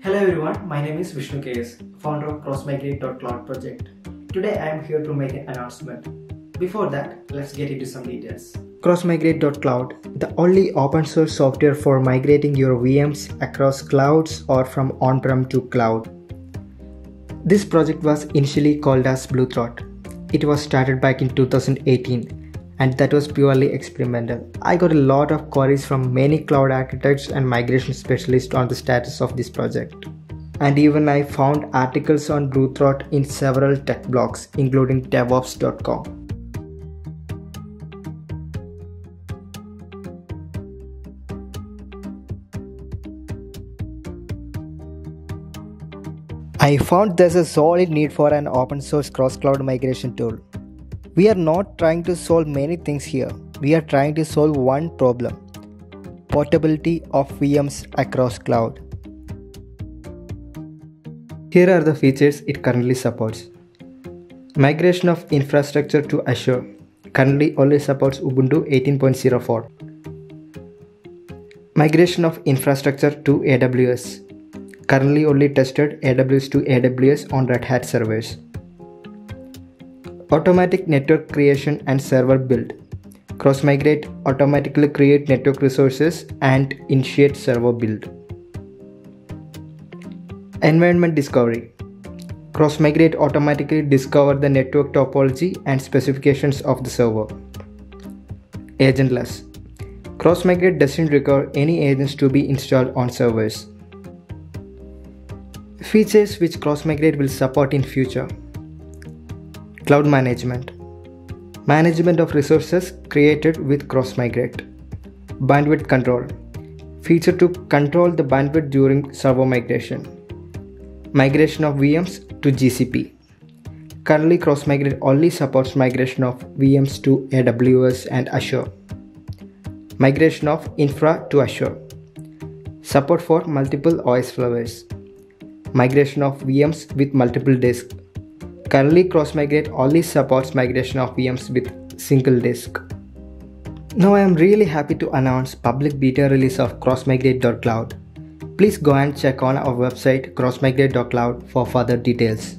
Hello everyone, my name is Vishnu KS, founder of CrossMigrate.cloud project. Today I am here to make an announcement. Before that, let's get into some details. CrossMigrate.cloud, the only open source software for migrating your VMs across clouds or from on-prem to cloud. This project was initially called as Bluethroat. It was started back in 2018 and that was purely experimental. I got a lot of queries from many cloud architects and migration specialists on the status of this project. And even I found articles on Bluethroat in several tech blogs, including DevOps.com. I found there's a solid need for an open source cross-cloud migration tool. We are not trying to solve many things here. We are trying to solve one problem: portability of VMs across cloud. Here are the features it currently supports. Migration of infrastructure to Azure. Currently only supports Ubuntu 18.04. Migration of infrastructure to AWS. Currently only tested AWS to AWS on Red Hat servers. Automatic network creation and server build. CrossMigrate automatically create network resources and initiate server build. Environment discovery. CrossMigrate automatically discover the network topology and specifications of the server. Agentless. CrossMigrate doesn't require any agents to be installed on servers. Features which CrossMigrate will support in future. Cloud management. Management of resources created with CrossMigrate. Bandwidth control. Feature to control the bandwidth during server migration. Migration of VMs to GCP. Currently CrossMigrate only supports migration of VMs to AWS and Azure. Migration of infra to Azure. Support for multiple OS flavors. Migration of VMs with multiple disks. Currently CrossMigrate only supports migration of VMs with single disk. Now I am really happy to announce public beta release of CrossMigrate.cloud. Please go and check on our website CrossMigrate.cloud for further details.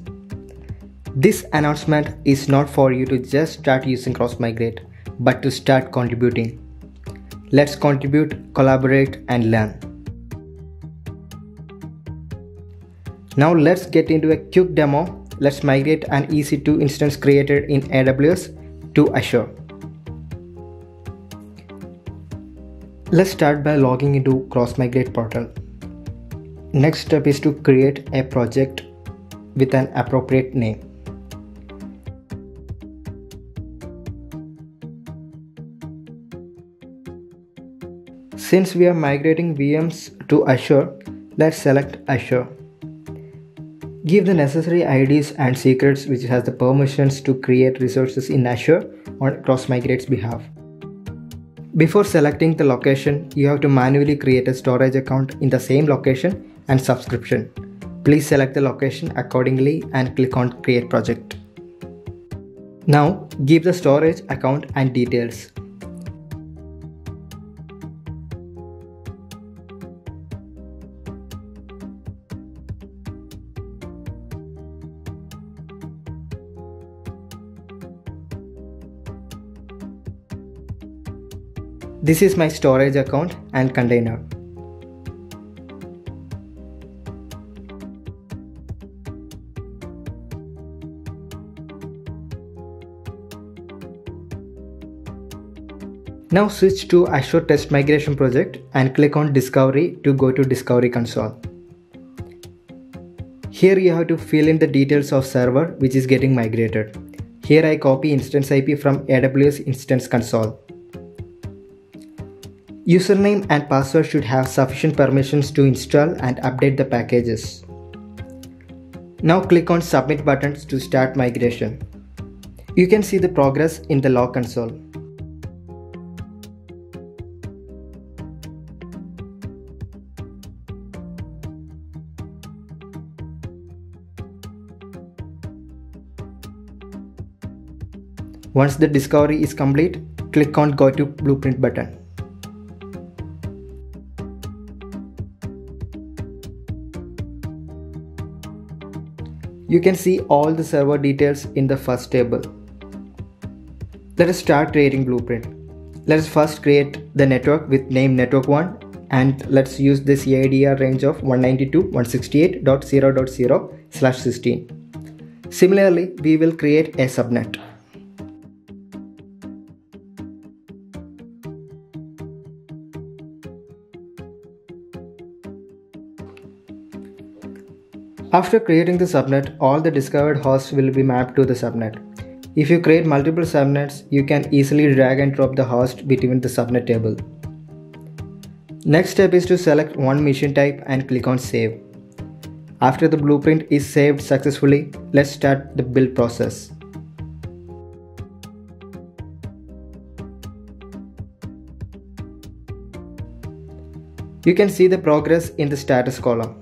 This announcement is not for you to just start using CrossMigrate, but to start contributing. Let's contribute, collaborate and learn. Now let's get into a quick demo. Let's migrate an EC2 instance created in AWS to Azure. Let's start by logging into CrossMigrate portal. Next step is to create a project with an appropriate name. Since we are migrating VMs to Azure, let's select Azure. Give the necessary IDs and secrets which has the permissions to create resources in Azure on CrossMigrate's behalf. Before selecting the location, you have to manually create a storage account in the same location and subscription. Please select the location accordingly and click on Create Project. Now give the storage account and details. This is my storage account and container. Now switch to Azure Test Migration Project and click on Discovery to go to Discovery Console. Here you have to fill in the details of server which is getting migrated. Here I copy instance IP from AWS Instance Console. Username and password should have sufficient permissions to install and update the packages. Now click on Submit buttons to start migration. You can see the progress in the log console. Once the discovery is complete, click on Go to Blueprint button. You can see all the server details in the first table. Let us start creating blueprint. Let us first create the network with name network1, and let's use this ADR range of 192.168.0.0/16. Similarly, we will create a subnet. After creating the subnet, all the discovered hosts will be mapped to the subnet. If you create multiple subnets, you can easily drag and drop the host between the subnet table. Next step is to select one machine type and click on Save. After the blueprint is saved successfully, let's start the build process. You can see the progress in the status column.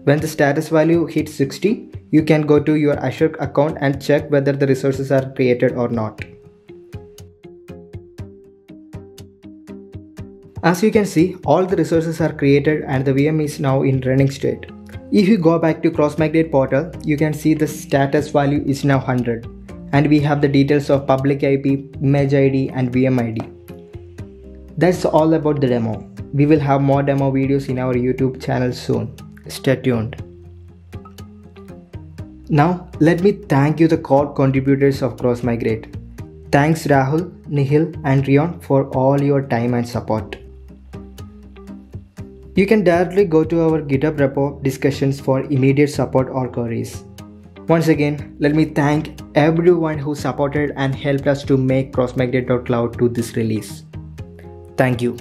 When the status value hits 60, you can go to your Azure account and check whether the resources are created or not. As you can see, all the resources are created and the VM is now in running state. If you go back to CrossMigrate portal, you can see the status value is now 100, and we have the details of public IP, image ID and VM ID. That's all about the demo. We will have more demo videos in our YouTube channel soon. Stay tuned. Now, let me thank you the core contributors of CrossMigrate. Thanks Rahul, Nihil and Rion for all your time and support. You can directly go to our GitHub repo discussions for immediate support or queries. Once again, let me thank everyone who supported and helped us to make CrossMigrate.cloud to this release. Thank you.